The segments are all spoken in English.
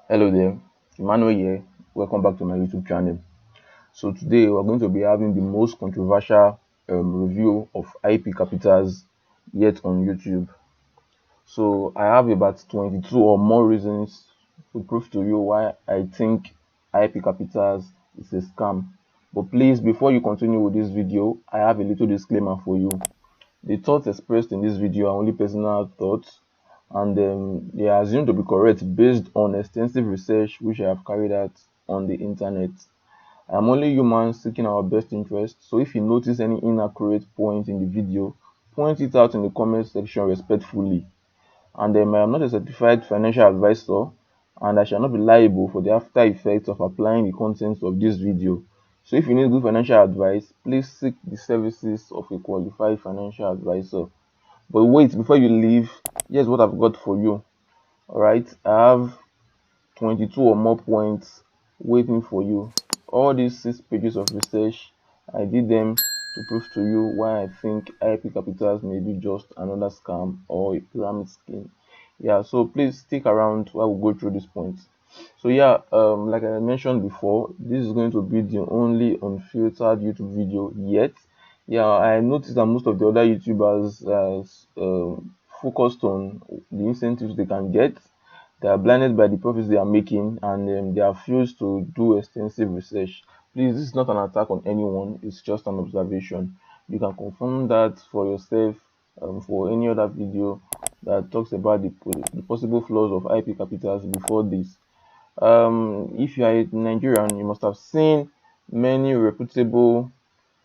Hello there, Emmanuel here. Welcome back to my YouTube channel. So today we're going to be having the most controversial review of IP capitals yet on YouTube. So I have about 22 or more reasons to prove to you why I think IP capitals is a scam. But please, before you continue with this video, I have a little disclaimer for you. The thoughts expressed in this video are only personal thoughts, and they are assumed to be correct based on extensive research which I have carried out on the internet. I am only human seeking our best interest, so if you notice any inaccurate point in the video, point it out in the comment section respectfully. And I am not a certified financial advisor, and I shall not be liable for the after effects of applying the contents of this video. So if you need good financial advice, please seek the services of a qualified financial advisor. But wait, before you leave, here's what I've got for you. Alright, I have 22 or more points waiting for you. All these 6 pages of research, I did them to prove to you why I think IP capitals may be just another scam or a pyramid scheme. Yeah, so please stick around while we go through these points. So yeah, like I mentioned before, this is going to be the only unfiltered YouTube video yet. Yeah, I noticed that most of the other YouTubers focused on the incentives they can get. They are blinded by the profits they are making, and they refuse to do extensive research. Please, this is not an attack on anyone, it's just an observation. You can confirm that for yourself for any other video that talks about the possible flaws of IP capitals before this. If you are a Nigerian, you must have seen many reputable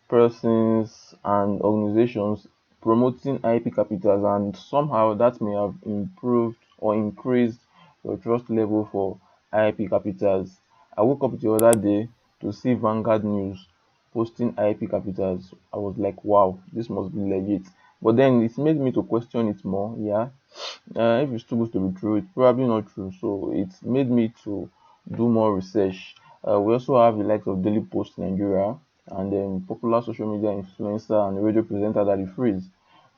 persons and organizations promoting IP capitals, and somehow that may have improved or increased your trust level for IP capitals. I woke up the other day to see Vanguard news posting IP capitals. I was like, wow, this must be legit. But then it made me to question it more. Yeah, if it's too good to be true, it's probably not true. So it made me to do more research. We also have the likes of Dailypost Nigeria, and then popular social media influencer and radio presenter Daddyfreeze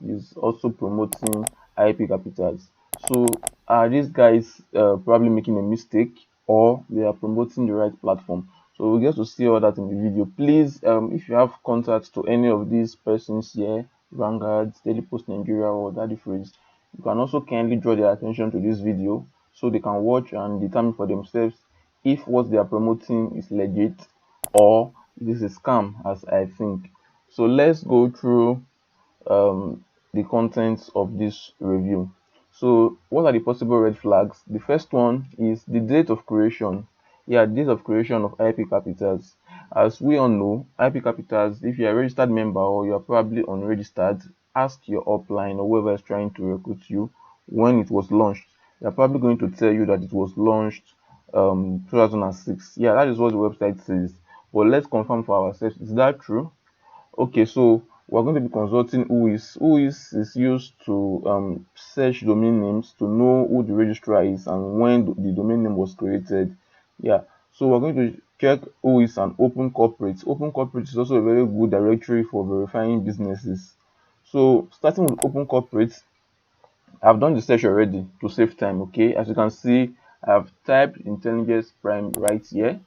is also promoting IP capitals. So are these guys probably making a mistake, or they are promoting the right platform? So we get to see all that in the video. Please, if you have contacts to any of these persons here, Vanguard, Dailypost Nigeria, or Daddyfreeze, you can also kindly draw their attention to this video so they can watch and determine for themselves if what they are promoting is legit or it is a scam, as I think. So let's go through the contents of this review. So what are the possible red flags? The first one is the date of creation. Yeah, date of creation of IP capitals. As we all know, IP capitals, if you're a registered member or you're probably unregistered, ask your upline or whoever is trying to recruit you when it was launched. They're probably going to tell you that it was launched 2006. Yeah, that is what the website says. But let's confirm for ourselves. Is that true? Okay, so we're going to be consulting who is used to search domain names to know who the registrar is and when the domain name was created. Yeah, so we're going to check who is an open corporate. Open corporate is also a very good directory for verifying businesses. So starting with open corporate, I've done the search already to save time. Okay, as you can see, I've typed Intelligence Prime right here.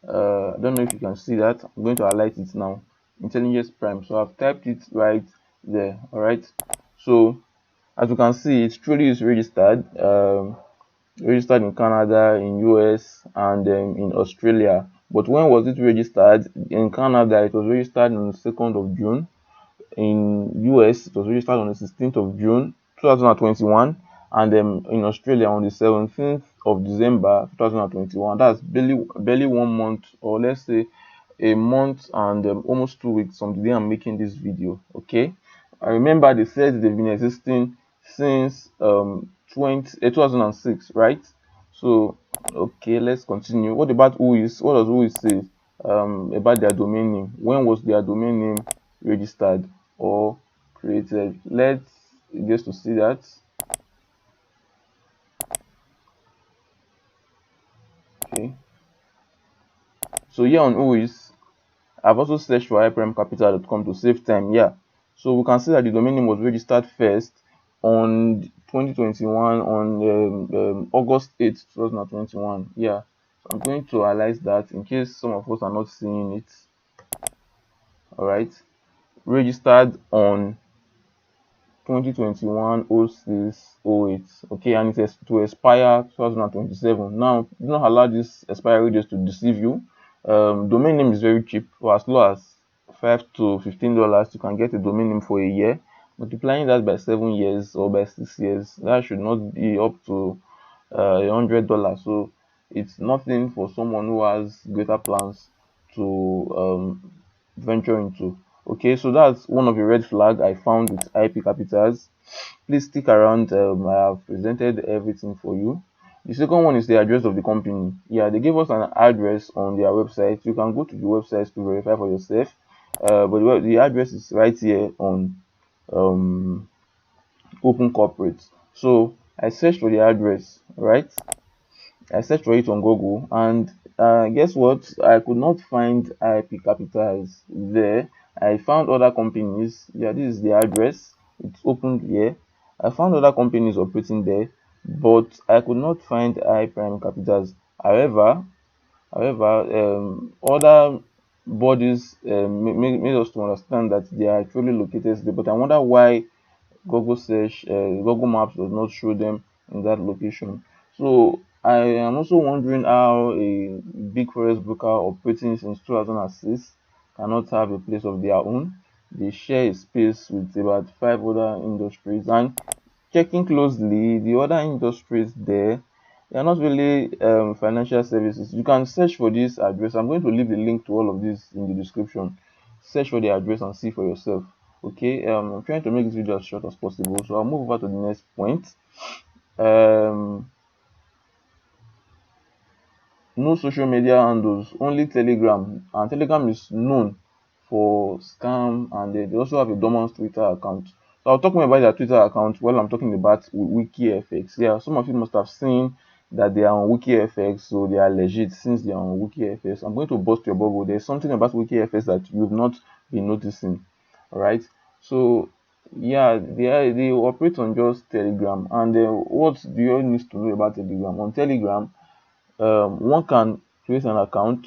I don't know if you can see that. I'm going to highlight it now. Intelligence Prime. So I've typed it right there. All right. So as you can see, it truly is registered. Registered in Canada, in US, and in Australia. But when was it registered? In Canada, it was registered on the 2nd of June. In US, it was registered on the 16th of June 2021, and in Australia on the 17th of December 2021. That's barely 1 month, or let's say a month and almost 2 weeks from the day I'm making this video. Okay, I remember they said they've been existing since 2006, right? So okay, let's continue. What about whois? What does whois say about their domain name? When was their domain name registered or created? Let's get to see that. Okay, so here on whois, I've also searched for iprimecapital.com to save time. Yeah, so we can see that the domain name was registered first on 2021 on August 8th, 2021. Yeah, so I'm going to highlight that in case some of us are not seeing it. All right, registered on 2021-06-08. Okay, and it is to expire 2027. Now, do not allow this expiry date to deceive you. Domain name is very cheap. For as low as $5 to $15, you can get a domain name for a year. Multiplying that by 7 years or by 6 years, that should not be up to $100. So it's nothing for someone who has greater plans to venture into. Okay, so that's one of the red flag I found with IP capitals. Please stick around. I have presented everything for you. The second one is the address of the company. Yeah, they gave us an address on their website. You can go to the website to verify for yourself. But the address is right here on Open Corporate. So I searched for the address, right? I searched for it on Google, and guess what? I could not find IP capitals there. I found other companies. Yeah, this is the address. It's opened here. I found other companies operating there, but I could not find I Prime capitals. However, other bodies made us to understand that they are actually located there. But I wonder why Google Maps does not show them in that location. So I am also wondering how a big forex broker operating since 2006 cannot have a place of their own. They share a space with about 5 other industries, and checking closely, the other industries there, they are not really financial services. You can search for this address. I'm going to leave a link to all of this in the description. Search for the address and see for yourself. Okay, I'm trying to make this video as short as possible, so I'll move over to the next point. No social media handles, only Telegram, and Telegram is known for scam, and they also have a dormant Twitter account. So I'll talk more about their Twitter account while I'm talking about WikiFx. Yeah, some of you must have seen that they are on WikiFx, so they are legit since they are on WikiFx. I'm going to bust your bubble. There's something about WikiFx that you've not been noticing. All right, so yeah, they operate on just Telegram. And what do you need to know about Telegram? On Telegram, one can create an account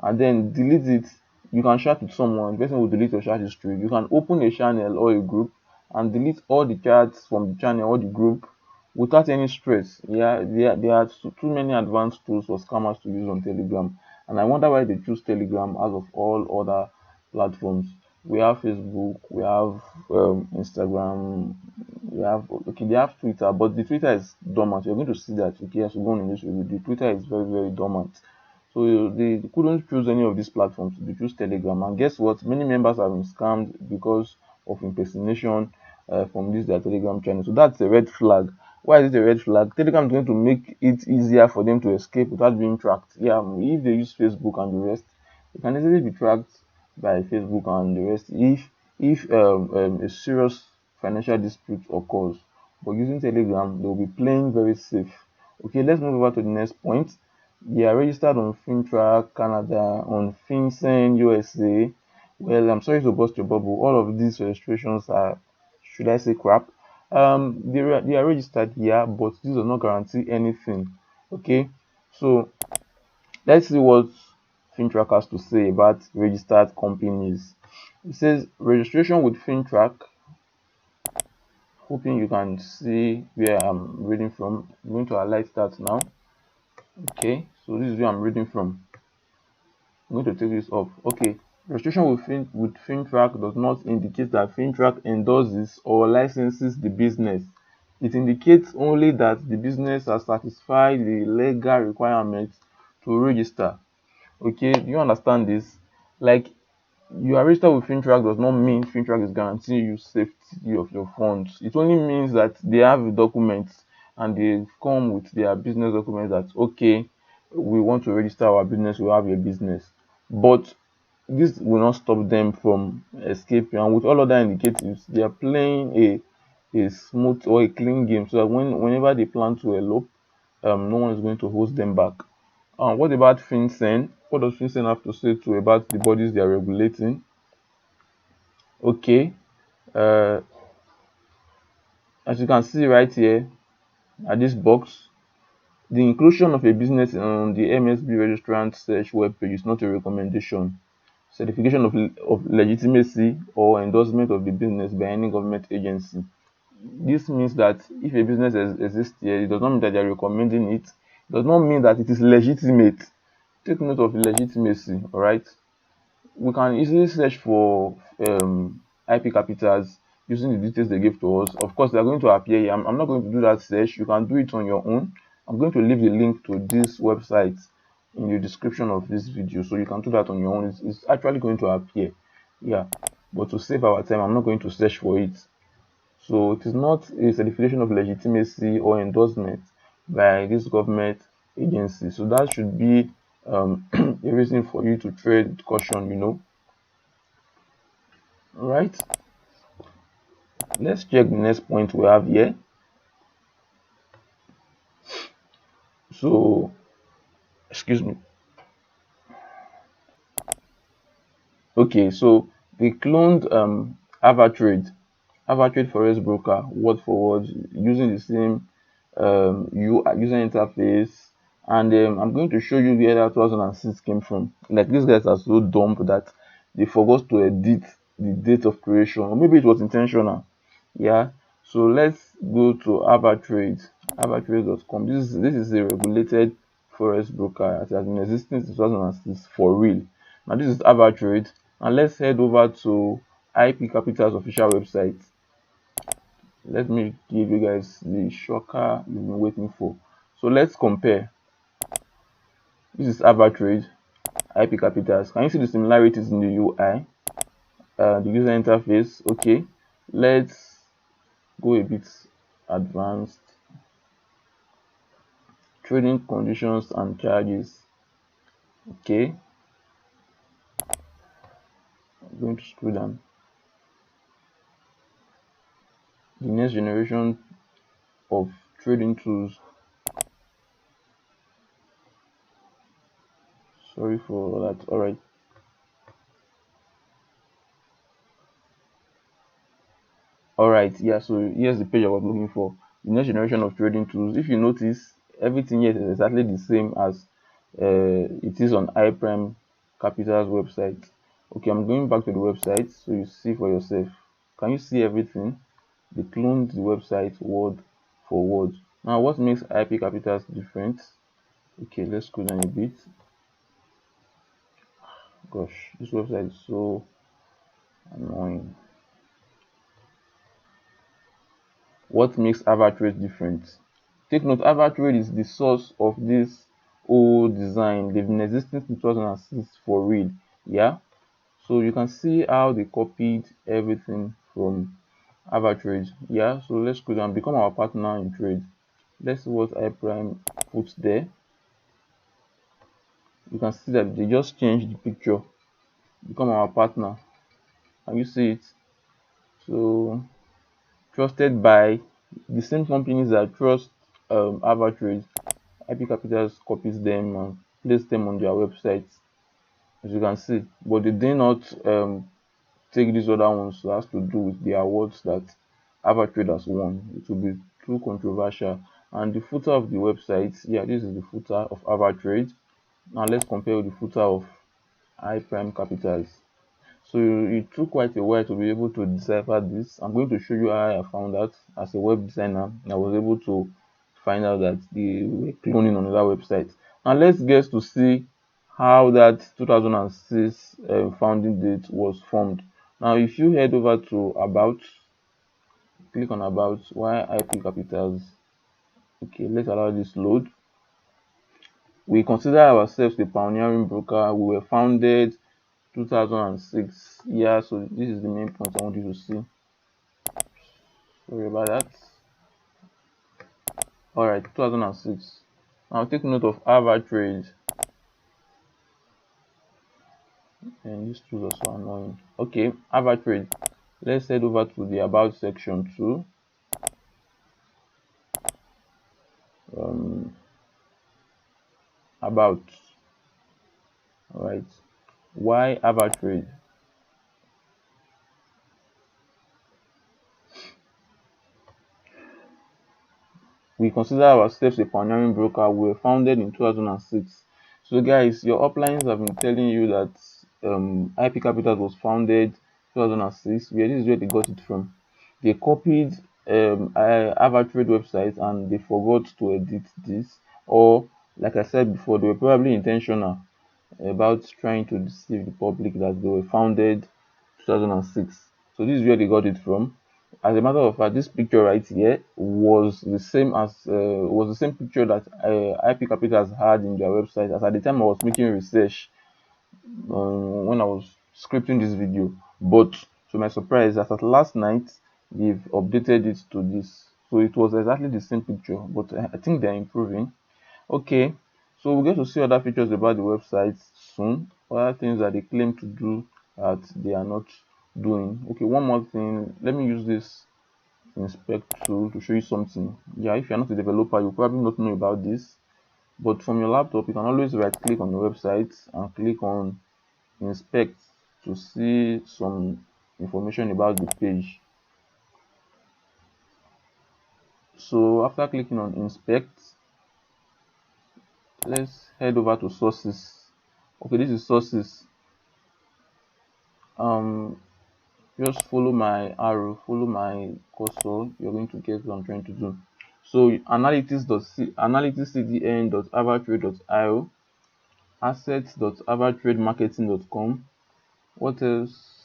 and then delete it. You can chat with someone, the person will delete your chat history. You can open a channel or a group and delete all the chats from the channel or the group without any stress. Yeah, there are too many advanced tools for scammers to use on Telegram, and I wonder why they choose Telegram out of all other platforms. We have Facebook, we have Instagram, we have, okay, they have Twitter, but the Twitter is dormant. You're going to see that, okay, as we go on in this review, the Twitter is very dormant. So they couldn't choose any of these platforms. They choose Telegram, and guess what? Many members have been scammed because of impersonation from this their Telegram channel. So that's a red flag. Why is it a red flag? Telegram is going to make it easier for them to escape without being tracked. Yeah, if they use Facebook and the rest, they can easily be tracked by Facebook and the rest if a serious financial dispute occurs. But using Telegram, they'll be playing very safe. Okay, let's move over to the next point. They are registered on FINTRAC Canada, on FINCEN USA. Well, I'm sorry to burst your bubble. All of these registrations are, should I say, crap. They are registered here, but this does not guarantee anything. Okay, so let's see what FINTRAC has to say about registered companies. It says registration with FINTRAC. Hoping you can see where I'm reading from. I'm going to highlight that now. Okay, so this is where I'm reading from. I'm going to take this off. Okay, registration with FINTRAC does not indicate that FINTRAC endorses or licenses the business. It indicates only that the business has satisfied the legal requirements to register. Okay, do you understand this? Like, you are registered with FINTRAC does not mean FINTRAC is guaranteeing you safety of your funds. It only means that they have documents and they come with their business documents that, okay, we want to register our business, we have a business. But this will not stop them from escaping. And with all other indicatives, they are playing a smooth or a clean game, so that whenever they plan to elope, no one is going to hold them back. What about FINCEN? What does FINCEN have to say to about the bodies they are regulating? Okay, uh, As you can see right here at this box, the inclusion of a business on the MSB registrant search webpage is not a recommendation. Certification of legitimacy or endorsement of the business by any government agency. This means that if a business exists here, it does not mean that they are recommending it. It does not mean that it is legitimate. Take note of legitimacy, all right? We can easily search for IP capitals using the details they give to us. Of course, they are going to appear here. I'm not going to do that search. You can do it on your own. I'm going to leave the link to this website in the description of this video, so you can do that on your own. It's actually going to appear, yeah. But to save our time, I'm not going to search for it. So it is not a certification of legitimacy or endorsement by this government agency. So that should be a reason for you to trade with caution, you know. All right. Let's check the next point we have here. So, excuse me. Okay, so they cloned AVATRADE Forex broker word for word using the same user interface, and I'm going to show you where that 2006 came from. Like, these guys are so dumb that they forgot to edit the date of creation, or maybe it was intentional. Yeah, so let's go to avatrade.com. This is a regulated forex broker. It has been existing since 2006 for real. Now this is AVATRADE, and let's head over to IP Capital's official website. Let me give you guys the shocker you've been waiting for. So let's compare. This is AVATRADE, IP Capitals. Can you see the similarities in the UI, the user interface? Okay, let's go a bit advanced. Trading conditions and charges. Okay, I'm going to scroll down. The next generation of trading tools. Sorry for that. All right. All right, yeah, so here's the page I was looking for. The next generation of trading tools. If you notice, everything here is exactly the same as it is on iPrime Capital's website. Okay, I'm going back to the website so you see for yourself. Can you see everything? They cloned the website word for word. Now, what makes IP Capitals different? Okay, let's go down a bit. Gosh, this website is so annoying. What makes AVATRADE different? Take note, AVATRADE is the source of this old design. They've been existing since 2006 for real. Yeah, so you can see how they copied everything from AVATRADE. Yeah, so let's go down, become our partner in trade. Let's see what iPrime puts there. You can see that they just changed the picture. Become our partner. Can you see it? So trusted by the same companies that trust AVATRADE. IP Capitals copies them and place them on their websites, as you can see, but they did not take these other ones. So it has to do with the awards that AVATRADE has won. It will be too controversial. And the footer of the website, yeah, this is the footer of AVATRADE. Now let's compare with the footer of iPrime Capitals. So it took quite a while to be able to decipher this. I'm going to show you how I found out. As a web designer, I was able to find out that they were cloning on another website. Now let's get to see how that 2006 founding date was formed. Now if you head over to about, click on about, why IP Capitals. Okay, let's allow this load. We consider ourselves the pioneering broker. We were founded 2006. Yeah, so this is the main point I want you to see. Sorry about that. All right, 2006. Now take note of AVATRADE. And these tools are so annoying. Okay, AVATRADE. Let's head over to the about section too. About. All right. Why AVATRADE? We consider ourselves a pioneering broker. We were founded in 2006. So guys, your uplines have been telling you that IP Capital was founded 2006. Where this is where they got it from. They copied AVATRADE website and they forgot to edit this, or like I said before, they were probably intentional about trying to deceive the public that they were founded 2006. So this is where they got it from. As a matter of fact, this picture right here was the same picture that IP Capital has had in their website as at the time I was making research when I was scripting this video. But to my surprise, as at last night, they've updated it to this. So it was exactly the same picture, but I think they're improving. Okay, so we'll get to see other features about the website soon. Other things that they claim to do that they are not doing. Okay, one more thing. Let me use this inspect tool to show you something. Yeah, if you're not a developer, you probably not know about this. But from your laptop, you can always right click on the website and click on inspect to see some information about the page. So after clicking on inspect, let's head over to sources. Okay, this is sources. Just follow my arrow, follow my cursor, you're going to get what I'm trying to do. So analytics.cdn.avatrade.io, assets.avatrademarketing.com. What else?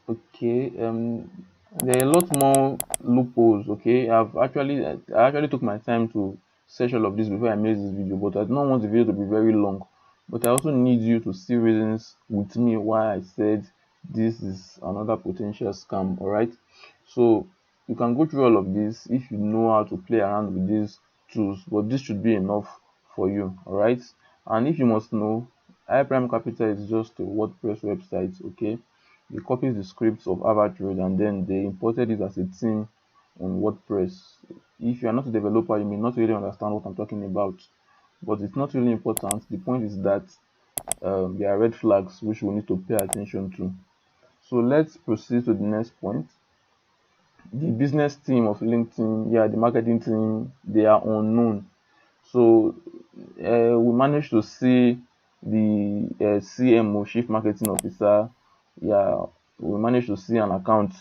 Okay, there are a lot more loopholes. Okay, I actually took my time to search all of this before I made this video, but I don't want the video to be very long. But I also need you to see reasons with me why I said this is another potential scam. All right, so you can go through all of this if you know how to play around with these tools, but this should be enough for you. All right, and if you must know, iPrime Capital is just a WordPress website. Okay, they copied the scripts of AVATRADE and then they imported it as a theme on WordPress. If you are not a developer, you may not really understand what I'm talking about, but it's not really important. The point is that there are red flags which we need to pay attention to. So let's proceed to the next point. The business team of LinkedIn, yeah, the marketing team, they are unknown. So we managed to see the CMO, Chief Marketing Officer. Yeah, we managed to see an account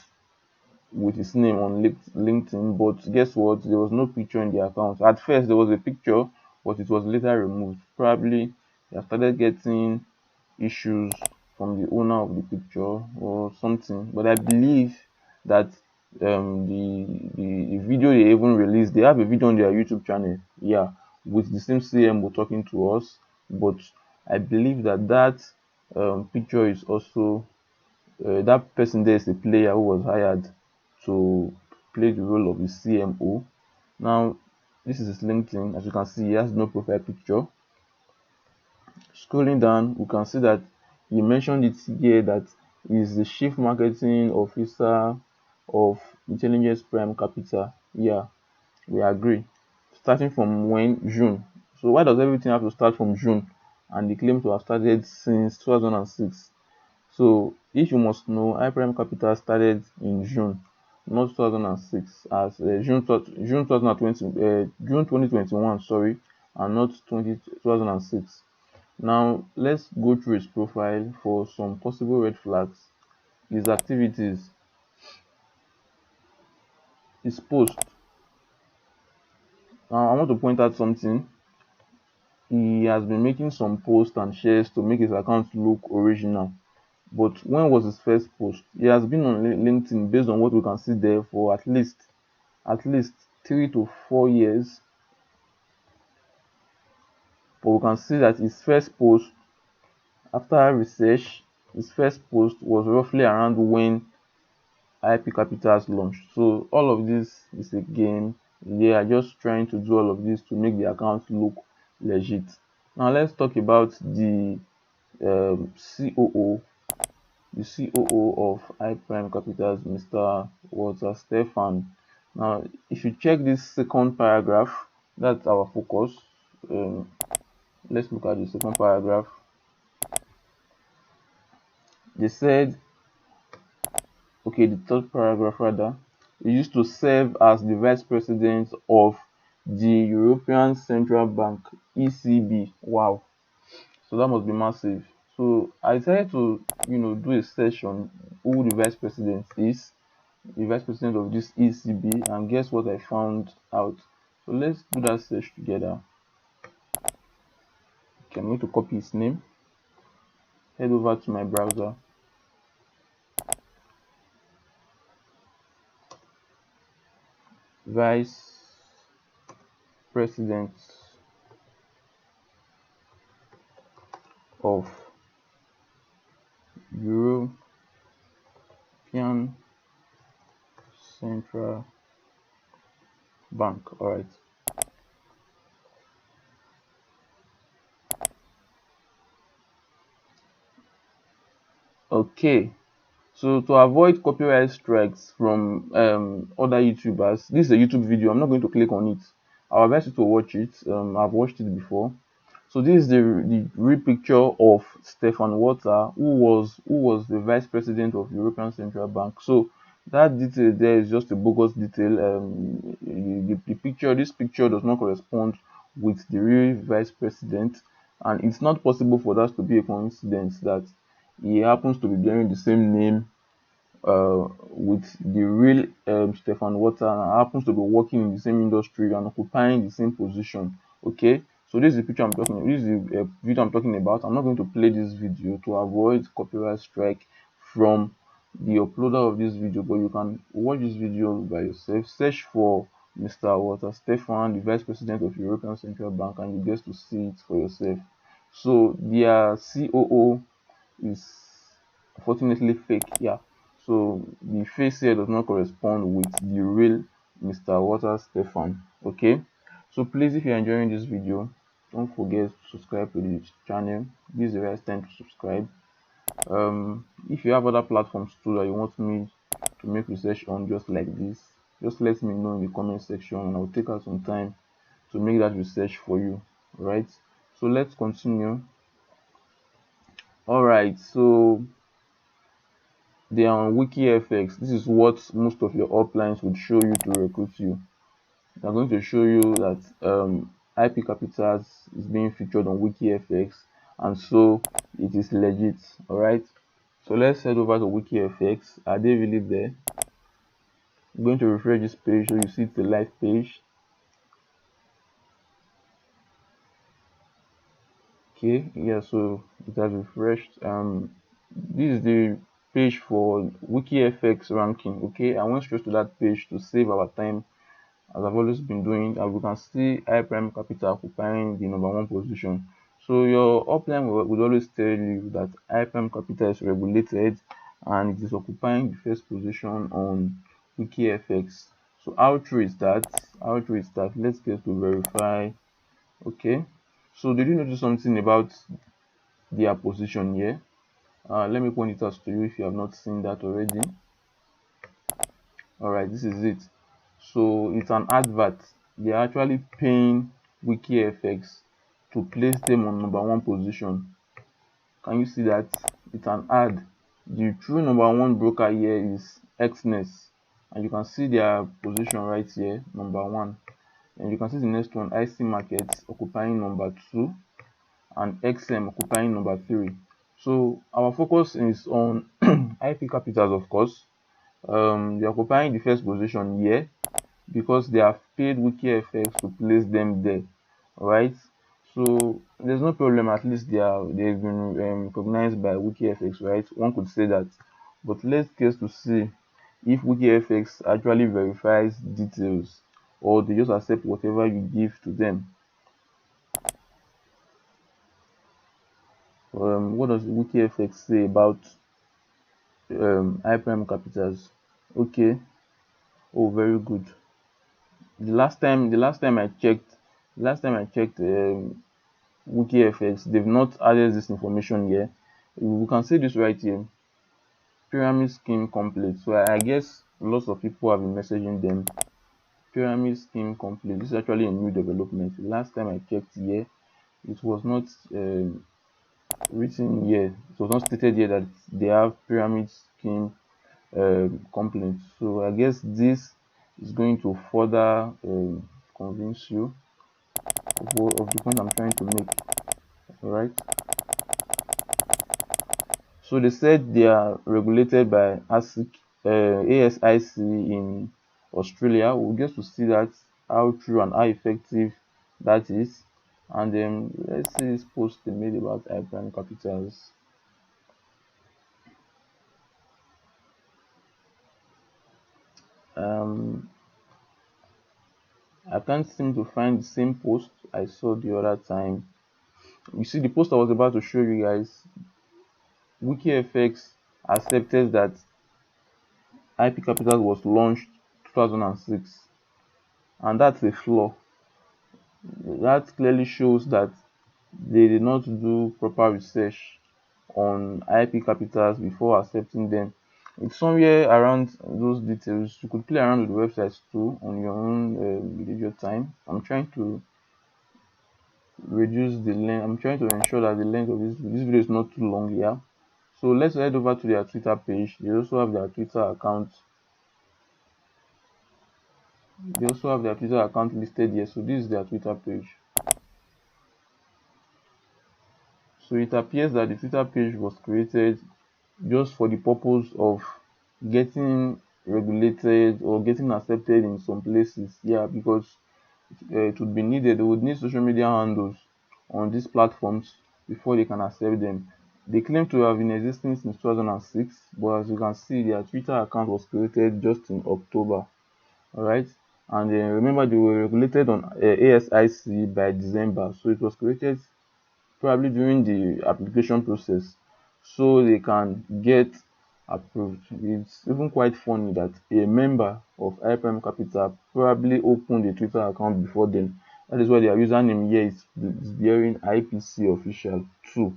with his name on LinkedIn, but guess what? There was no picture in the account. At first, there was a picture, but it was later removed. Probably they have started getting issues from the owner of the picture or something. But I believe that the video they even released, they have a video on their YouTube channel, yeah, with the same CMO talking to us. But I believe that picture is also that person there is a player who was hired to play the role of the CMO. Now, this is his LinkedIn. As you can see, he has no profile picture. Scrolling down, we can see that he mentioned it here that he's the Chief Marketing Officer of Intelligence Prime Capital. Yeah, we agree. Starting from when? June. So why does everything have to start from June? And they claim to have started since 2006. So if you must know, iPrime Capital started in June, not 2006, as June 2020, June 2021, sorry, and not 2006. Now let's go through his profile for some possible red flags. His activities, his post. Now I want to point out something. He has been making some posts and shares to make his account look original. But when was his first post? He has been on LinkedIn based on what we can see there for at least 3 to 4 years. But we can see that his first post, after research, his first post was roughly around when IP Capital's launched. So all of this is a game. They are just trying to do all of this to make the account look legit. Now let's talk about the COO, the COO of iPrime Capital's Mr. Walter Stefan. Now, if you check this second paragraph, that's our focus. Let's look at the second paragraph. They said, okay, the third paragraph rather. He used to serve as the vice president of the European Central Bank, ECB. Wow. So that must be massive. So I decided to, do a search on who the vice president is, the vice president of this ECB, and guess what I found out. So let's do that search together. Okay, I'm going to copy his name, head over to my browser. Vice president of European Central Bank. All right. Okay. So to avoid copyright strikes from other YouTubers, this is a YouTube video. I'm not going to click on it. I'll advise you to watch it. I've watched it before. So this is the real picture of Stefan Walter, who was the vice president of European Central Bank. So that detail there is just a bogus detail. This picture does not correspond with the real vice president, and it's not possible for that to be a coincidence that he happens to be bearing the same name with the real Stefan Walter, and happens to be working in the same industry and occupying the same position. Okay, so this is the picture I'm talking. This is the video I'm talking about. I'm not going to play this video to avoid copyright strike from the uploader of this video, but you can watch this video by yourself. Search for Mr. Walter Stefan, the vice president of European Central Bank, and you get to see it for yourself. So their COO is unfortunately fake. Yeah, so the face here does not correspond with the real Mr. Walter Stefan. Okay, so please, if you're enjoying this video, don't forget to subscribe to the channel. This is the right time to subscribe. If you have other platforms too that you want me to make research on just like this, just let me know in the comment section, and I'll take out some time to make that research for you. Right, so let's continue. All right, so they are on WikiFx. This is what most of your uplines would show you to recruit you. They're going to show you that IP Capitals is being featured on WikiFx, and so it is legit. All right, so let's head over to WikiFx. Are they really there? I'm going to refresh this page so you see it's a live page. Okay, yeah, so it has refreshed. This is the page for WikiFx ranking. Okay, I went straight to that page to save our time, as I've always been doing, and we can see Prime Capital occupying the #1 position. So your upline would always tell you that Prime Capital is regulated and it is occupying the first position on WikiFx. So how true is that? How true is that? Let's get to verify. Okay, so did you notice something about their position here? Let me point it out to you if you have not seen that already. All right, this is it. So it's an advert. They're actually paying WikiFx to place them on #1 position. Can you see that? It's an ad. The true #1 broker here is Xness, and you can see their position right here, #1. And you can see the next one, IC Markets, occupying #2, and XM occupying #3. So our focus is on IP Capitals, of course. They're occupying the first position here because they have paid WikiFx to place them there. Alright, so there's no problem. At least they've been recognized by WikiFx, right? One could say that, but let's get to see if WikiFx actually verifies details or they just accept whatever you give to them. What does WikiFx say about iPrime Capitals? Okay, oh, very good. The last time I checked, WikiFx, they've not added this information here. We can see this right here, pyramid scheme complete. So I guess lots of people have been messaging them. Pyramid scheme complete. This is actually a new development. The last time I checked here, it was not written here. It was not stated here that they have pyramid scheme complaint. So I guess this is going to further convince you of the point I'm trying to make. All right. So they said they are regulated by ASIC, ASIC in Australia. We'll get to see that how true and how effective that is. And then let's see this post they made about Prime Capitals. I can't seem to find the same post I saw the other time. You see, the post I was about to show you guys, WikiFx accepted that IP Capital was launched 2006, and that's a flaw. That clearly shows that they did not do proper research on IP capitals before accepting them. It's somewhere around those details. You could play around with the websites too on your own leisure time. I'm trying to reduce the length. I'm trying to ensure that the length of this video is not too long here. So let's head over to their Twitter page. They also have their Twitter account. Listed here. So this is their Twitter page. So it appears that the Twitter page was created just for the purpose of getting regulated or getting accepted in some places. Yeah, because it would be needed. They would need social media handles on these platforms before they can accept them. They claim to have been existing since 2006, but as you can see, their Twitter account was created just in October. All right, and remember they were regulated on ASIC by December, so it was created probably during the application process so they can get approved. It's even quite funny that a member of Prime Capital probably opened a Twitter account before them. That is why their username here is bearing IPC official 2.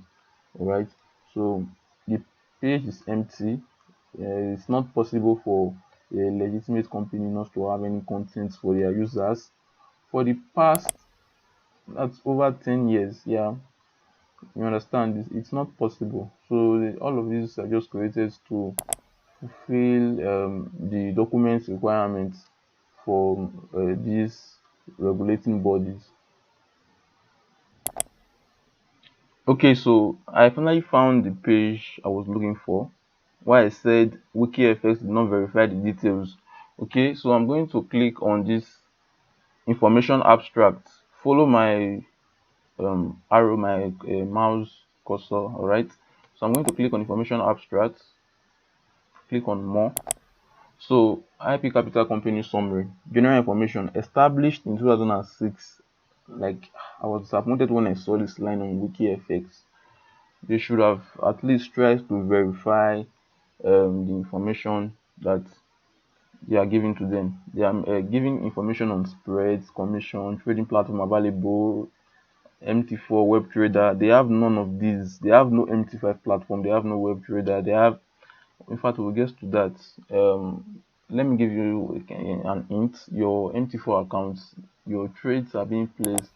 Alright, so the page is empty. It's not possible for a legitimate company not to have any content for their users for the past, that's over 10 years. Yeah, you understand, it's not possible. So all of these are just created to fulfill the documents requirements for these regulating bodies. Okay, so I finally found the page I was looking for, why I said WikiFX did not verify the details. Okay, so I'm going to click on this information abstract. Follow my arrow, my mouse cursor. All right, so I'm going to click on information abstract, click on more. So IP Capital Company Summary, general information, established in 2006. Like, I was disappointed when I saw this line on WikiFX. They should have at least tried to verify the information that they are giving to them. They are giving information on spreads, commission, trading platform available, MT4 web trader. They have none of these. They have no MT5 platform. They have no web trader. They have, in fact, we'll get to that. Let me give you an hint. Your MT4 accounts, your trades are being placed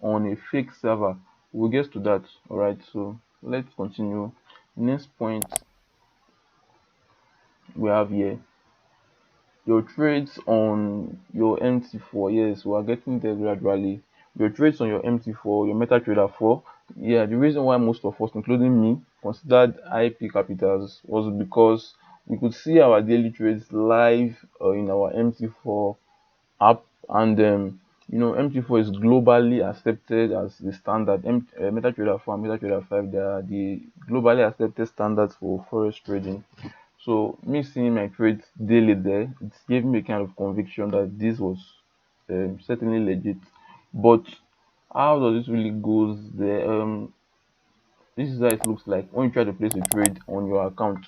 on a fake server. We'll get to that. All right, so let's continue. Next point we have here, your trades on your MT4. Yes, we are getting there gradually. Your trades on your MT4, your MetaTrader 4. Yeah, the reason why most of us, including me, considered IP capitals was because we could see our daily trades live in our MT4 app, and MT4 is globally accepted as the standard. MetaTrader 4 and MetaTrader 5, they are the globally accepted standards for forex trading. So me seeing my trades daily there, it gave me a kind of conviction that this was certainly legit. But how does it really goes there? This is how it looks like when you try to place a trade on your account.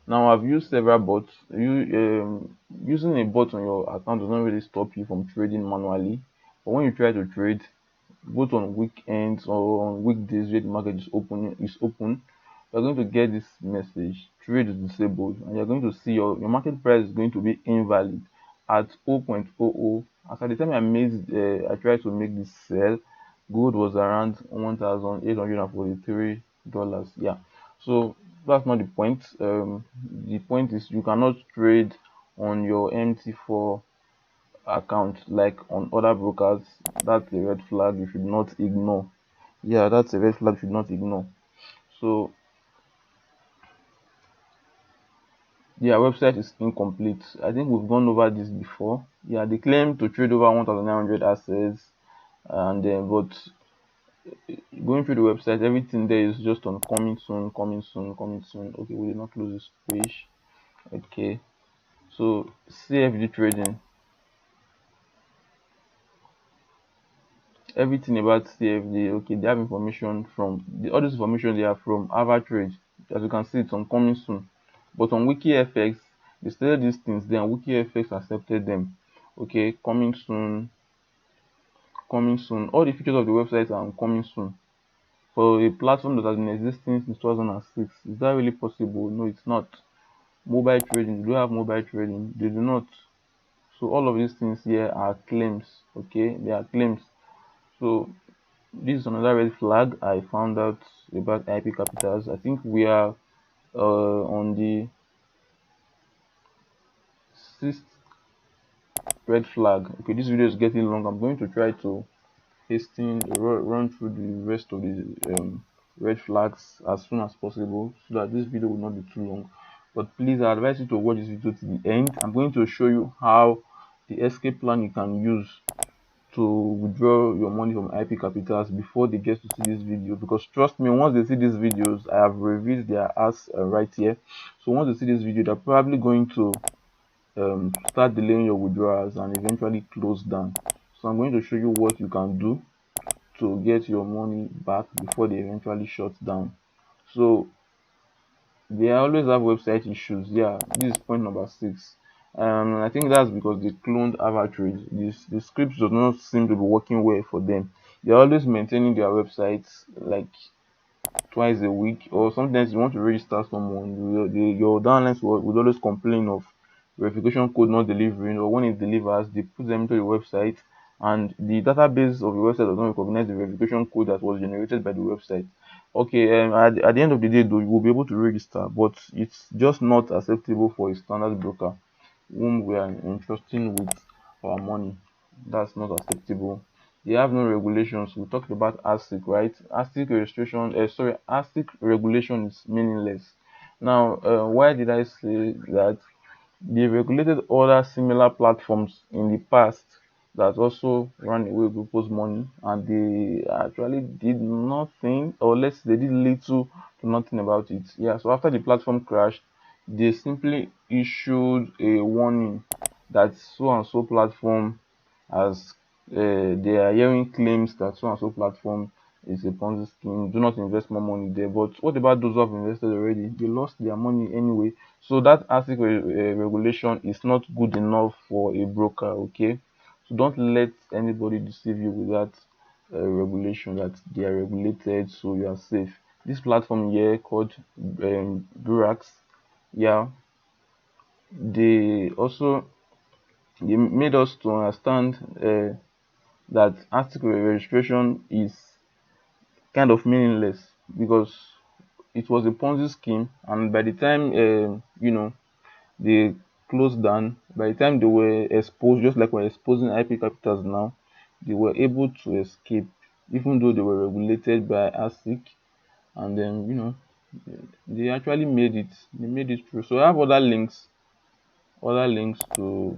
Now I've used several bots. Using a bot on your account does not really stop you from trading manually. But when you try to trade, both on weekends or on weekdays where the market is open, you're going to get this message: trade is disabled, and you're going to see your market price is going to be invalid at 0.00. As at the time I tried to make this sell, gold was around $1,843. Yeah, so that's not the point. The point is you cannot trade on your MT4 account like on other brokers. That's a red flag you should not ignore. Yeah, that's a red flag you should not ignore. So their website is incomplete. I think we've gone over this before. Yeah, they claim to trade over 1,900 assets, and but going through the website, everything there is just on coming soon, coming soon, coming soon. Okay, we did not close this page. Okay, so CFD trading, everything about CFD. Okay, they have information from all this information they have from AVATRADE. As you can see, it's on coming soon. But on WikiFx, they stated these things. Then WikiFx accepted them. Okay, coming soon, coming soon. All the features of the website are on coming soon. For a platform that has been existing since 2006, is that really possible? No, it's not. Mobile trading, they do have mobile trading, they do not. So all of these things here are claims. Okay, they are claims. So this is another red flag I found out about IP capitals. I think we are on the sixth red flag. Okay, this video is getting long. I'm going to try to run through the rest of the red flags as soon as possible so that this video will not be too long. But please, I advise you to watch this video to the end. I'm going to show you how the escape plan you can use to withdraw your money from IP capitals before they get to see this video, because trust me, once they see these videos, I have reviewed their ass right here. So once they see this video, they're probably going to start delaying your withdrawals and eventually close down. So I'm going to show you what you can do to get your money back before they eventually shut down. So they always have website issues. Yeah, this is point number 6. I think that's because they cloned AVATRADE. The scripts does not seem to be working well for them. They're always maintaining their websites like twice a week, or sometimes you want to register someone, your downlines would always complain of verification code not delivering, or when it delivers, they put them into the website and the database of the website does not recognize the verification code that was generated by the website. Okay, at the end of the day though, you will be able to register, but it's just not acceptable for a standard broker whom we are entrusting with our money. That's not acceptable. They have no regulations. We talked about ASIC, right? ASIC registration, ASIC regulation is meaningless. Now, why did I say that? They regulated other similar platforms in the past that also ran away with people's money, and they actually did nothing, or less they did little to nothing about it. Yeah, so after the platform crashed, they simply issued a warning that so and so platform has they are hearing claims that so and so platform is a Ponzi scheme. Do not invest more money there. But what about those who have invested already? They lost their money anyway. So that ASIC regulation is not good enough for a broker. Okay, so don't let anybody deceive you with that regulation that they are regulated, so you are safe. This platform here called Porous, yeah, they also they made us to understand that article registration is kind of meaningless because it was a Ponzi scheme, and by the time they closed down, by the time they were exposed, just like we're exposing IP capitals now, they were able to escape, even though they were regulated by ASIC, and then they actually made it. They made it through. So I have other links to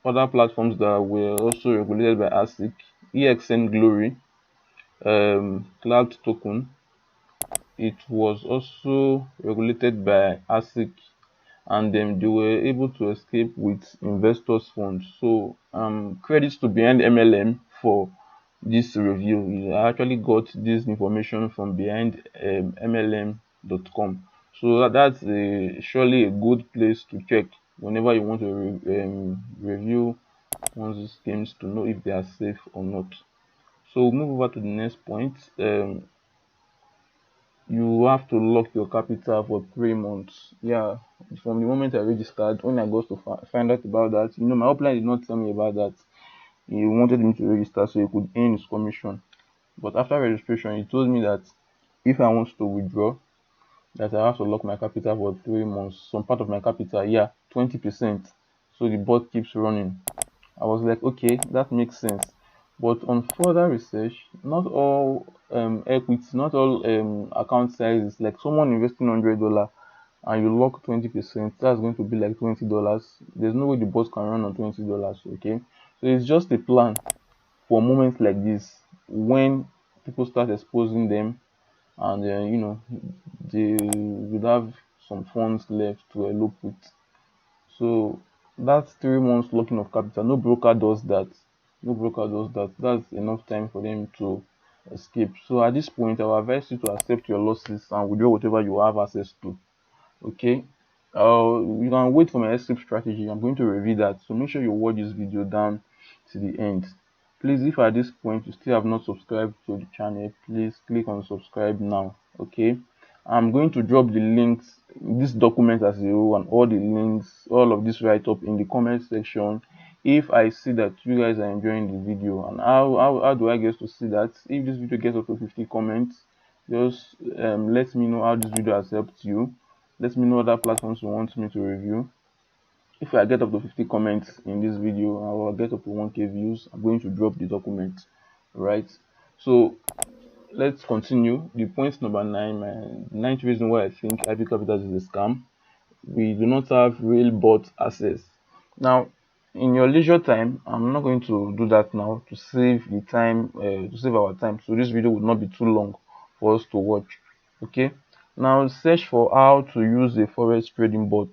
other platforms that were also regulated by ASIC, EXN Glory, Cloud Token. It was also regulated by ASIC, and they were able to escape with investors' funds. So credits to Behind MLM for this review. I actually got this information from behind MLM.com. So that's surely a good place to check whenever you want to review Ponzi schemes to know if they are safe or not. So we'll move over to the next point. You have to lock your capital for 3 months. Yeah, from the moment I registered, when I got to find out about that, my upline did not tell me about that. He wanted me to register so he could earn his commission. But after registration, he told me that if I want to withdraw, that I have to lock my capital for 3 months, some part of my capital, yeah, 20%. So the bot keeps running. I was like, okay, that makes sense. But on further research, not all equity, not all account sizes, like someone investing $100 and you lock 20%, that's going to be like $20. There's no way the bot can run on $20, okay? So it's just a plan for moments like this when people start exposing them, and they would have some funds left to elope with. So that's 3 months locking of capital. No broker does that. No broker does that. That's enough time for them to escape. So at this point, I will advise you to accept your losses and withdraw whatever you have access to. Okay. You can wait for my escape strategy. I'm going to review that. So make sure you watch this video down to the end. Please, if at this point you still have not subscribed to the channel, please click on subscribe now. Okay. I'm going to drop the links, this document as a whole, and all the links, all of this write up in the comment section. If I see that you guys are enjoying the video, and how do I get to see that? If this video gets up to 50 comments, just let me know how this video has helped you. Let me know other platforms you want me to review. If I get up to 50 comments in this video, I will get up to 1k views, I'm going to drop the document. Right, so let's continue. The point number 9, my ninth reason why I think IP Capital is a scam: we do not have real bot access. Now, in your leisure time, I'm not going to do that now to save the time, to save our time, so this video would not be too long for us to watch. Okay, now search for how to use a forex trading bot.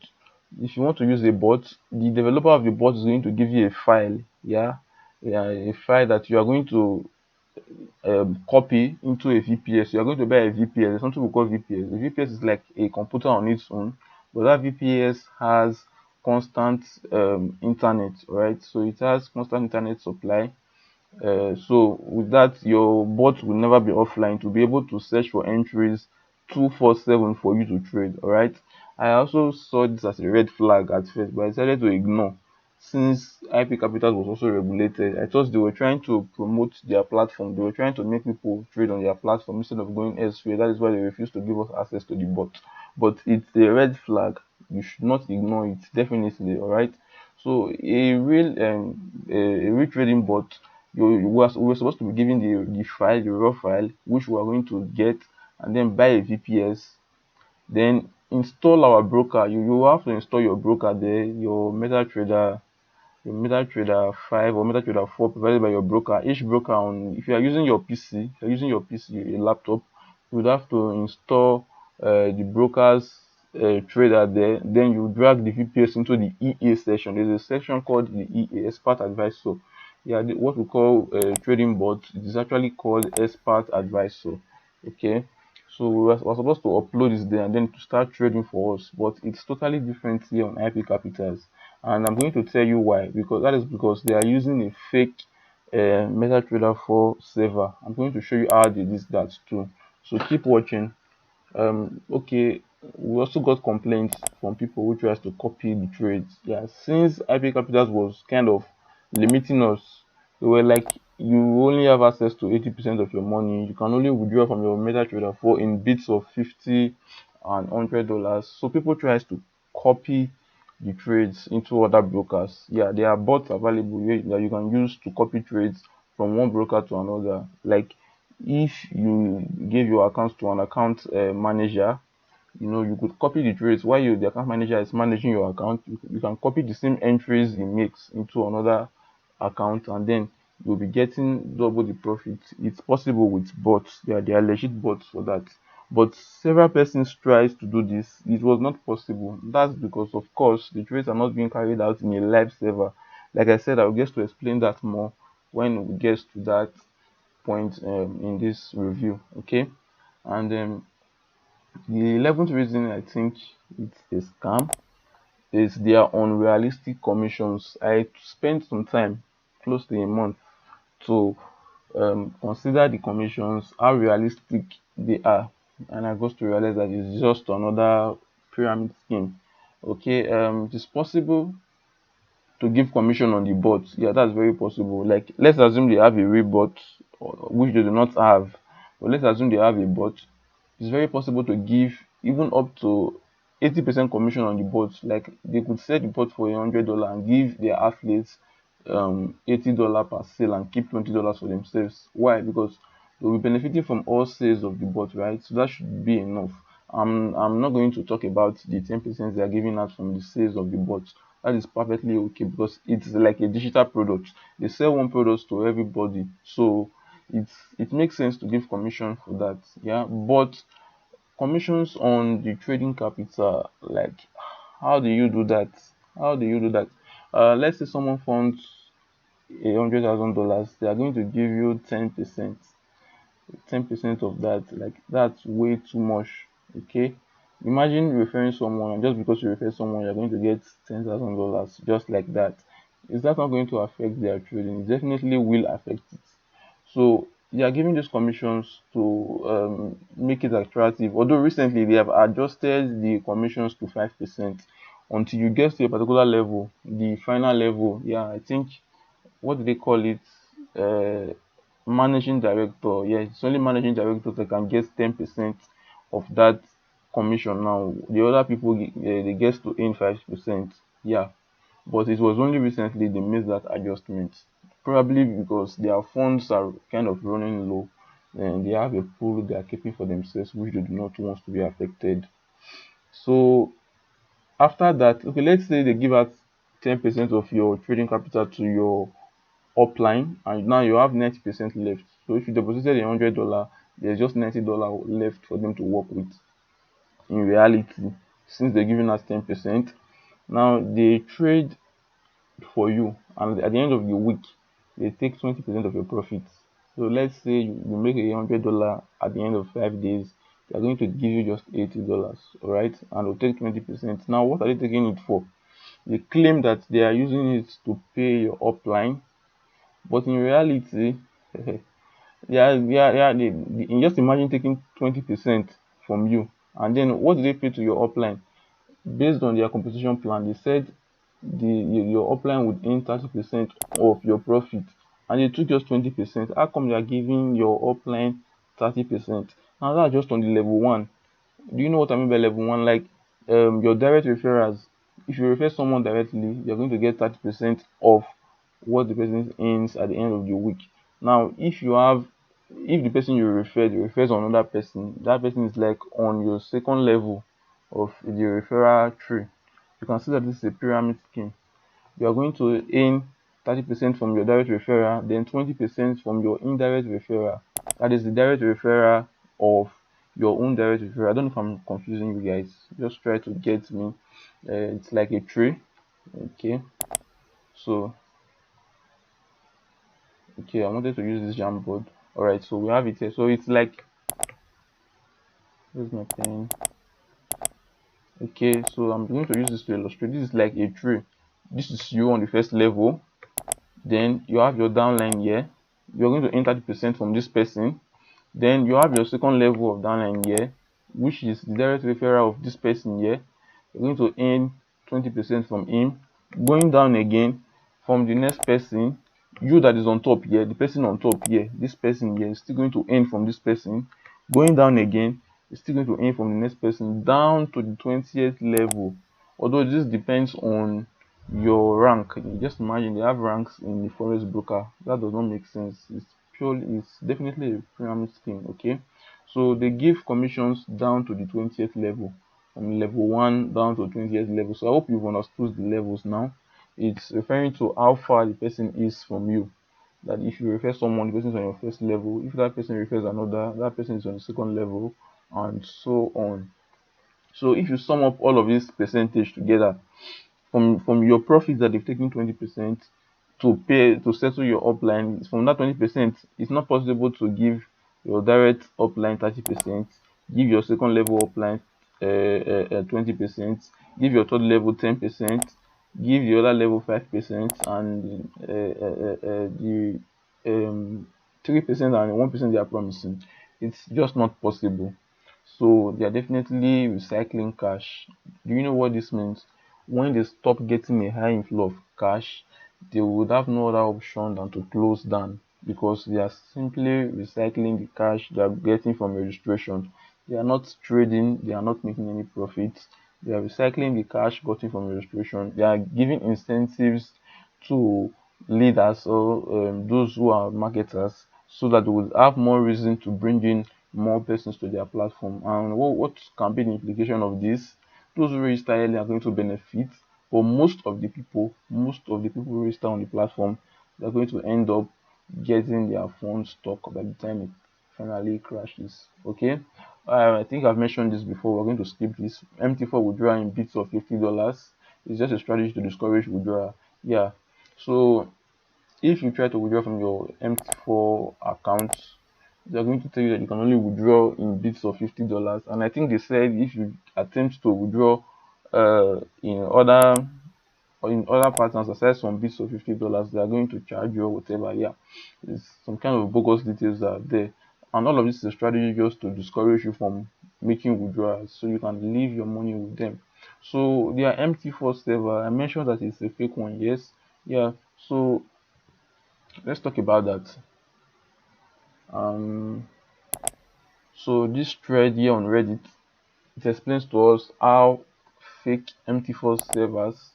If you want to use a bot, the developer of the bot is going to give you a file, a file that you are going to copy into a VPS. You are going to buy a VPS. There's something we call VPS. The VPS is like a computer on its own, but that VPS has constant internet, right? So it has constant internet supply. So with that, your bot will never be offline to be able to search for entries 247 for you to trade. All right. I also saw this as a red flag at first, but I decided to ignore, since IP Capital was also regulated. I thought they were trying to promote their platform. They were trying to make people trade on their platform instead of going elsewhere. That is why they refused to give us access to the bot. But it's a red flag. You should not ignore it. Definitely. All right. So a real trading bot, we were supposed to be given the file, the raw file, which we are going to get, and then buy a VPS, then install our broker. You have to install your broker there, your MetaTrader, your MetaTrader 5 or MetaTrader 4 provided by your broker. Each broker, on if you are using your PC, if you're using your PC, a laptop, you would have to install the broker's trader there. Then you drag the VPS into the EA section. There's a section called the EA, Expert Advisor. Yeah, what we call trading bot, it is actually called Expert Advisor. Okay, so we're supposed to upload this there and then to start trading for us, but it's totally different here on IP Capitals, and I'm going to tell you why. Because that is because they are using a fake MetaTrader 4 server. I'm going to show you how they did that too, so keep watching. Okay, we also got complaints from people who tries to copy the trades. Yeah, since IP Capitals was kind of limiting us, they were like, you only have access to 80% of your money. You can only withdraw from your MetaTrader 4 in bits of $50 and $100. So people tries to copy the trades into other brokers. Yeah, there are bots available that you can use to copy trades from one broker to another. Like, if you give your accounts to an account manager, you could copy the trades while the account manager is managing your account. You can copy the same entries he makes into another account, and then you'll be getting double the profit. It's possible with bots. There are legit bots for that, but several persons tries to do this. It was not possible. That's because, of course, the trades are not being carried out in a live server. Like I said, I'll get to explain that more when we get to that point in this review. Okay, and the 11th reason I think it's a scam is their unrealistic commissions. I spent some time, close to a month, to consider the commissions, how realistic they are, and I got to realize that it's just another pyramid scheme. Okay, it is possible to give commission on the bot. Yeah, that's very possible. Like, let's assume they have a real bot, which they do not have, but let's assume they have a bot. It's very possible to give even up to 80% commission on the bot. Like they could sell the bot for $100 and give their athletes $80 per sale and keep $20 for themselves. Why? Because they'll be benefiting from all sales of the bot, right? So that should be enough. I'm not going to talk about the 10% they are giving out from the sales of the bot. That is perfectly okay because it's like a digital product. They sell one product to everybody, so it makes sense to give commission for that. Yeah, but commissions on the trading capital, like how do you do that? How do you do that? Let's say someone funds $100,000, they are going to give you 10%. 10% of that, like that's way too much. Okay, imagine referring someone, and just because you refer someone, you're going to get $10,000 just like that. Is that not going to affect their trading? It definitely will affect it. So they are giving these commissions to make it attractive. Although recently they have adjusted the commissions to 5% until you get to a particular level, the final level. Yeah, I think, what do they call it? Uh, Managing director. Yeah, it's only managing directors that can get 10% of that commission. Now the other people they get to earn 5%. Yeah, but it was only recently they made that adjustment, probably because their funds are kind of running low and they have a pool they are keeping for themselves which they do not want to be affected. So after that, okay, let's say they give out 10% of your trading capital to your upline, and now you have 90% left. So if you deposited $100, there's just $90 left for them to work with. In reality, since they're giving us 10%, now they trade for you, and at the end of the week they take 20% of your profits. So let's say you make $100 at the end of 5 days, they're going to give you just $80, all right, and they'll take 20%. Now what are they taking it for? They claim that they are using it to pay your upline, but in reality yeah, just imagine taking 20% from you, and then what do they pay to your upline? Based on their compensation plan, they said your upline would earn 30% of your profit, and they took just 20%. How come they are giving your upline 30%? Now that's just on the level one. Do you know what I mean by level one? Like your direct referrals. If you refer someone directly, you're going to get 30% of what the person earns at the end of the week. Now, if the person you referred refers on another person, that person is like on your second level of the referral tree. You can see that this is a pyramid scheme. You are going to earn 30% from your direct referral, then 20% from your indirect referral. That is the direct referral of your own direct referral. I don't know if I'm confusing you guys. Just try to get me. It's like a tree. Okay. So, okay, I wanted to use this Jamboard. Alright, so we have it here. So it's like, where's my pen? Okay, so I'm going to use this to illustrate. This is like a tree. This is you on the first level. Then you have your downline here. You're going to earn 30% from this person. Then you have your second level of downline here, which is the direct referral of this person here. You're going to earn 20% from him. Going down again from the next person, you that is on top here, the person on top here, this person here is still going to earn from this person. Going down again, it's still going to earn from the next person down to the 20th level. Although this depends on your rank. Just imagine they have ranks in the Forex broker. That does not make sense. It's definitely a pyramid scheme. Okay, so they give commissions down to the 20th level, from level 1 down to 20th level. So I hope you've understood the levels now. It's referring to how far the person is from you. That if you refer someone, the person is on your first level. If that person refers another, that person is on the second level, and so on. So if you sum up all of this percentage together, from your profits that they've taken 20% to settle your upline, from that 20%, it's not possible to give your direct upline 30%, give your second level upline 20%, give your third level 10%, give the other level 5%, and the 3% and 1% they are promising. It's just not possible. So they are definitely recycling cash. Do you know what this means? When they stop getting a high inflow of cash, they would have no other option than to close down, because they are simply recycling the cash they are getting from registration. They are not trading, they are not making any profit. They are recycling the cash gotten from registration. They are giving incentives to leaders or those who are marketers, so that they would have more reason to bring in more persons to their platform. And what can be the implication of this? Those who register early are going to benefit, but most of the people who register on the platform, they're going to end up getting their funds stuck by the time it finally crashes. Okay, I think I've mentioned this before. We're going to skip this. MT4 withdrawal in bits of $50. It's just a strategy to discourage withdrawal. Yeah. So if you try to withdraw from your MT4 account, they're going to tell you that you can only withdraw in bits of $50. And I think they said if you attempt to withdraw in other patterns aside some bits of $50, they are going to charge you or whatever. Yeah, it's some kind of bogus details that are there, and all of this is a strategy just to discourage you from making withdrawals, so you can leave your money with them. So their MT4 server, I mentioned that it's a fake one. Yes, yeah. So let's talk about that. Um, so this thread here on Reddit, it explains to us how fake MT4 servers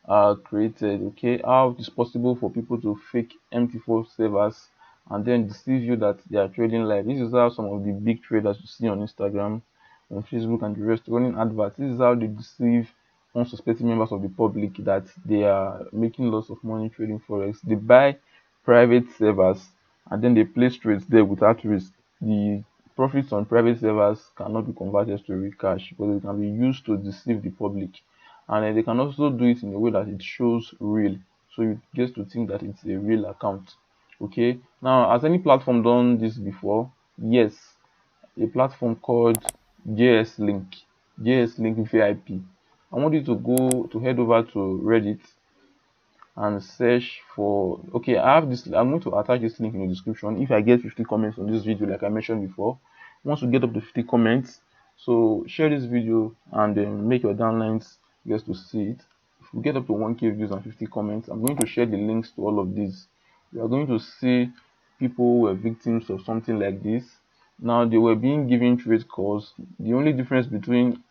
are created. Okay, how it's possible for people to fake MT4 servers and then deceive you that they are trading live. This is how some of the big traders you see on Instagram, on Facebook, and the rest running adverts. This is how they deceive unsuspecting members of the public that they are making lots of money trading forex. They buy private servers and then they place trades there without risk. The profits on private servers cannot be converted to real cash because it can be used to deceive the public, and they can also do it in a way that it shows real, so you get to think that it's a real account. Okay, now has any platform done this before? Yes, a platform called JS Link VIP. I want you to head over to Reddit and search for, okay, I have this, I'm going to attach this link in the description. If I get 50 comments on this video like I mentioned before, once we get up to 50 comments, so share this video and then make your downlines just to see it. If we get up to 1k views and 50 comments, I'm going to share the links to all of these. You are going to see people who were victims of something like this. Now they were being given trade calls. The only difference between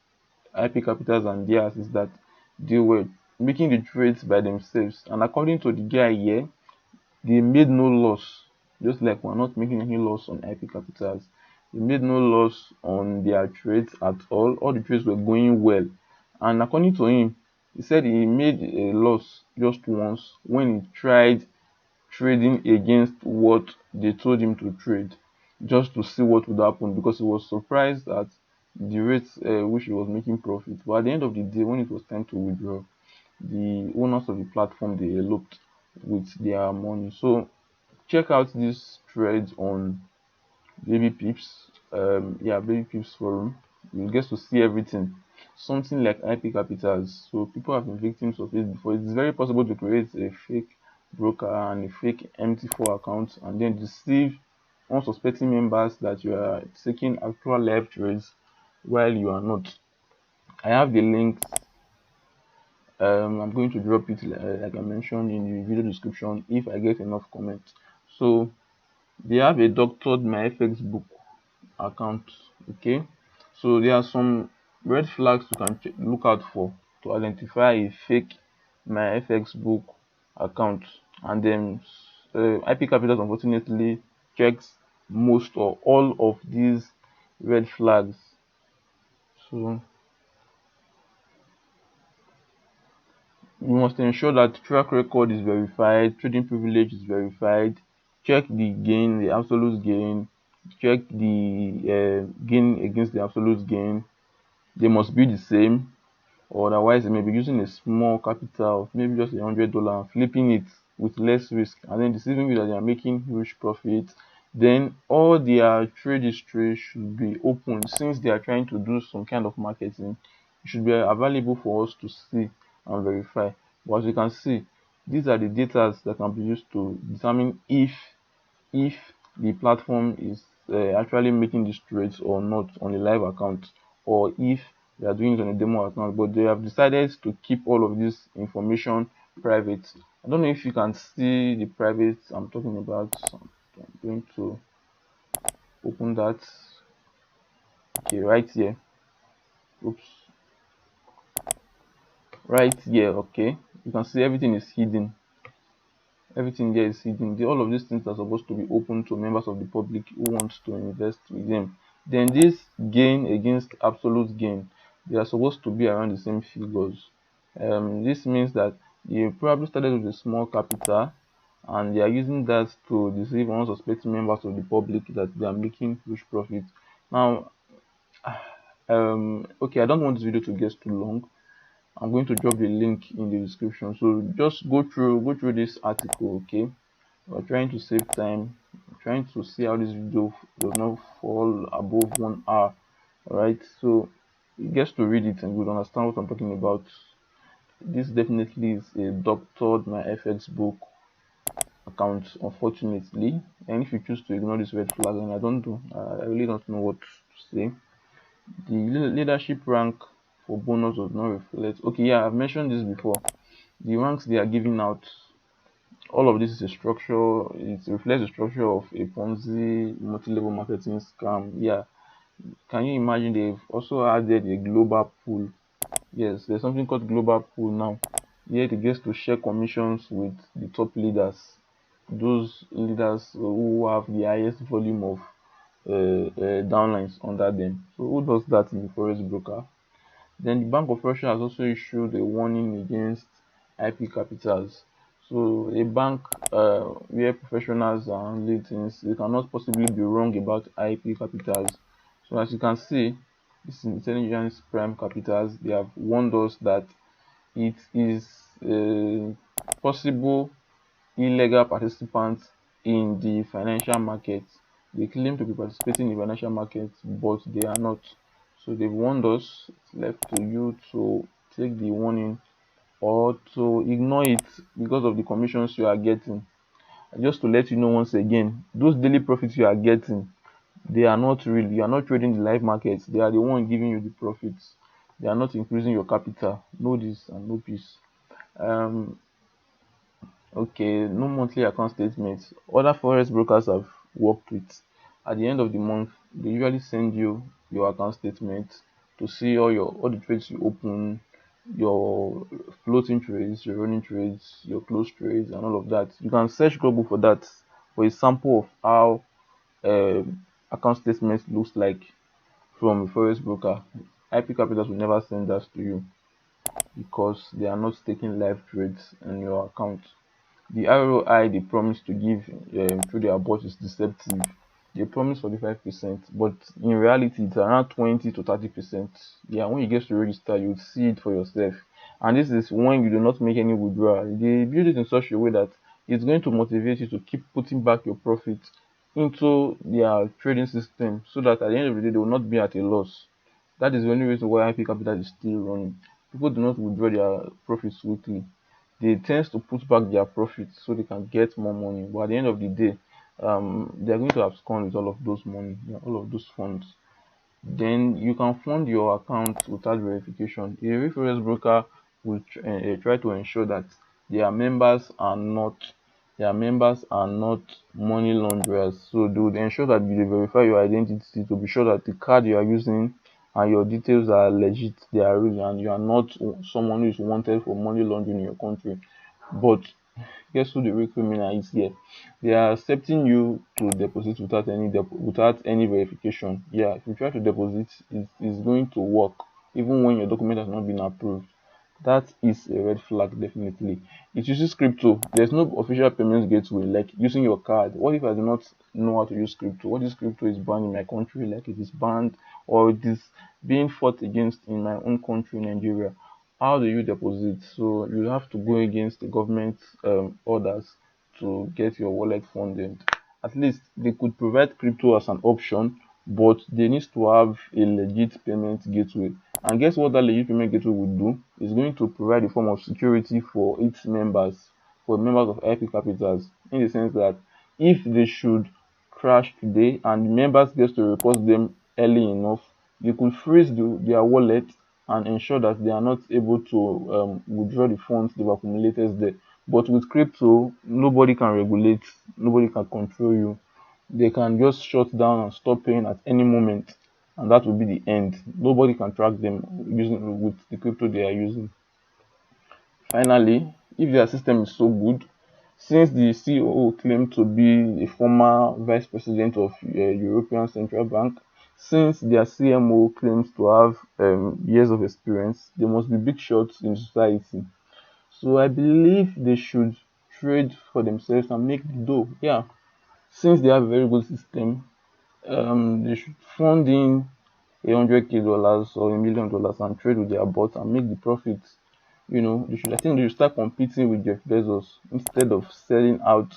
IP Capitals and theirs is that they were making the trades by themselves, and according to the guy here, they made no loss. Just like we're not making any loss on IP Capitals, they made no loss on their trades at all. All the trades were going well, and according to him, he said he made a loss just once when he tried trading against what they told him to trade, just to see what would happen, because he was surprised at the rate which he was making profit. But at the end of the day, when it was time to withdraw, the owners of the platform, they eloped with their money. So check out this thread on Baby Pips, Baby Pips forum. You get to see everything. Something like IP Capitals. So people have been victims of it before. It's very possible to create a fake broker and a fake MT4 account and then deceive unsuspecting members that you are taking actual live trades while you are not. I have the links. I'm going to drop it like I mentioned in the video description if I get enough comments. So they have a doctored Myfxbook account. Okay, so there are some red flags you can look out for to identify a fake Myfxbook account, and then IP Capitals unfortunately checks most or all of these red flags. So you must ensure that track record is verified, trading privilege is verified, check the gain, the absolute gain, check the gain against the absolute gain. They must be the same, or otherwise they may be using a small capital, maybe just $100, and flipping it with less risk and then deceiving you that they are making huge profits. Then all their trade history should be open. Since they are trying to do some kind of marketing, it should be available for us to see and verify. But as you can see, these are the data that can be used to determine if the platform is actually making these trades or not on a live account, or if they are doing it on a demo account. But they have decided to keep all of this information private. I don't know if you can see the private I'm talking about. So I'm going to open that. Okay, right here. Oops. Right here, okay. You can see everything is hidden. Everything there is hidden. All of these things are supposed to be open to members of the public who want to invest with them. Then this gain against absolute gain, they are supposed to be around the same figures. This means that you probably started with a small capital and they are using that to deceive unsuspecting members of the public that they are making huge profit. Now, okay, I don't want this video to get too long. I'm going to drop the link in the description. So just go through this article, okay? We're trying to save time. I'm trying to see how this video does not fall above 1 hour. Alright, so you get to read it and you'll understand what I'm talking about. This definitely is a doctored Myfxbook account, unfortunately. And if you choose to ignore this red flag, and I really don't know what to say. The leadership rank for bonus does not reflect. Okay, yeah, I've mentioned this before. The ranks they are giving out, all of this is a structure. It reflects the structure of a Ponzi multi-level marketing scam. Yeah, can you imagine they've also added a global pool? Yes, there's something called global pool now. Yet it gets to share commissions with the top leaders, those leaders who have the highest volume of downlines under them. So who does that in the Forex broker? Then the Bank of Russia has also issued a warning against IP capitals. So a bank where professionals are handling things, they cannot possibly be wrong about IP capitals. So as you can see, this is intelligence prime capitals. They have warned us that it is possible illegal participants in the financial market. They claim to be participating in the financial market, but they are not. So they've warned us. It's left to you to take the warning or to ignore it because of the commissions you are getting. Just to let you know once again, those daily profits you are getting, they are not real. You are not trading the live markets. They are the one giving you the profits. They are not increasing your capital. Know this and know peace. Um, Okay, no monthly account statements. Other forex brokers I've worked with, at the end of the month, they usually send you your account statement to see all the trades you open, your floating trades, your running trades, your close trades, and all of that. You can search Google for that, for a sample of how account statements looks like from a forex broker. IP Capitals will never send that to you because they are not taking live trades in your account. The ROI they promise to give through their bot is deceptive. They promise 45%, but in reality it's around 20 to 30%. Yeah, when you get to register, you'll see it for yourself. And this is when you do not make any withdrawal. They build it in such a way that it's going to motivate you to keep putting back your profit into their trading system so that at the end of the day they will not be at a loss. That is the only reason why IP Capital is still running. People do not withdraw their profits weekly. They tend to put back their profits so they can get more money. But at the end of the day, they are going to abscond with all of those money, all of those funds. Then you can fund your account without verification. A reference broker will try to ensure that their members are not money launderers. So they would ensure that you verify your identity to be sure that the card you are using and your details are legit, they are real, and you are not someone who is wanted for money laundering in your country. But guess who the real criminal is here? They are accepting you to deposit without any verification. Yeah, if you try to deposit, it is going to work even when your document has not been approved. That is a red flag, definitely. It uses crypto. There's no official payments gateway like using your card. What if I do not know how to use crypto? What if crypto is banned in my country, like it is banned or it is being fought against in my own country, Nigeria? How do you deposit? So you have to go against the government orders to get your wallet funded. At least they could provide crypto as an option, but they need to have a legit payment gateway. And guess what that legit payment gateway will do? It's going to provide a form of security for its members, for members of IP capitals, in the sense that if they should crash today and members get to report them early enough, they could freeze their wallet and ensure that they are not able to withdraw the funds they've accumulated there. But with crypto, nobody can regulate, nobody can control you. They can just shut down and stop paying at any moment. and that will be the end. Nobody can track them using with the crypto they are using. Finally, if their system is so good, since the COO claimed to be a former vice president of European Central Bank, since their CMO claims to have years of experience, they must be big shots in society. So I believe they should trade for themselves and make the dough. Yeah, since they have a very good system, they should fund in $100K or $1 million and trade with their bot and make the profits. I think they should start competing with Jeff Bezos instead of selling out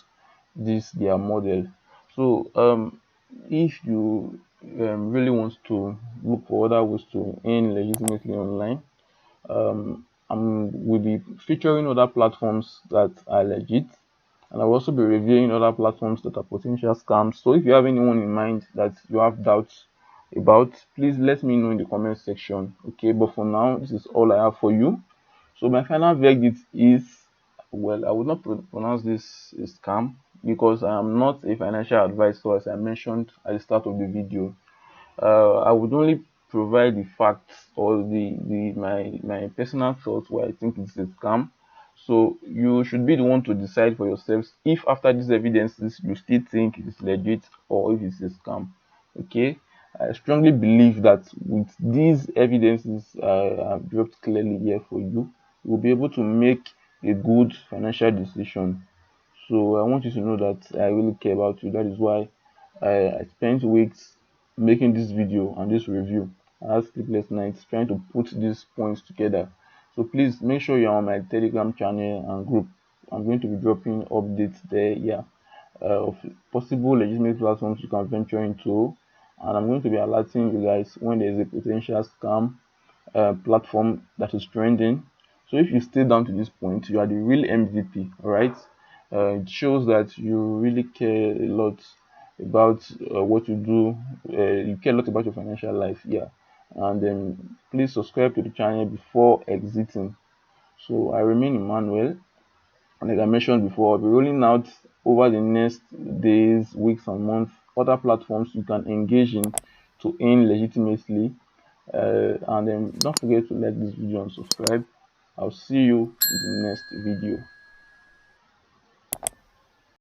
this their model. So if you really want to look for other ways to earn legitimately online, I will be featuring other platforms that are legit, and I'll also be reviewing other platforms that are potential scams. So if you have anyone in mind that you have doubts about, please let me know in the comment section. Okay, but for now, this is all I have for you. So my final verdict is, well, I would not pronounce this a scam because I am not a financial advisor, as I mentioned at the start of the video. I would only provide the facts or my personal thoughts where I think it's a scam. So you should be the one to decide for yourselves if after these evidences you still think it is legit or if it's a scam. Okay, I strongly believe that with these evidences I've dropped clearly here for you, you will be able to make a good financial decision. So I want you to know that I really care about you. That is why I spent weeks making this video and this review. I had sleepless nights trying to put these points together. So please make sure you're on my Telegram channel and group. I'm going to be dropping updates there, yeah, of possible legitimate platforms you can venture into, and I'm going to be alerting you guys when there is a potential scam platform that is trending. So if you stay down to this point, you are the real MVP. All right, it shows that you really care a lot about what you do. You care a lot about your financial life, yeah. And then please subscribe to the channel before exiting. So I remain Emmanuel, and like I mentioned before, I'll be rolling out over the next days, weeks, and months other platforms you can engage in to earn legitimately. And then don't forget to like this video and subscribe. I'll see you in the next video.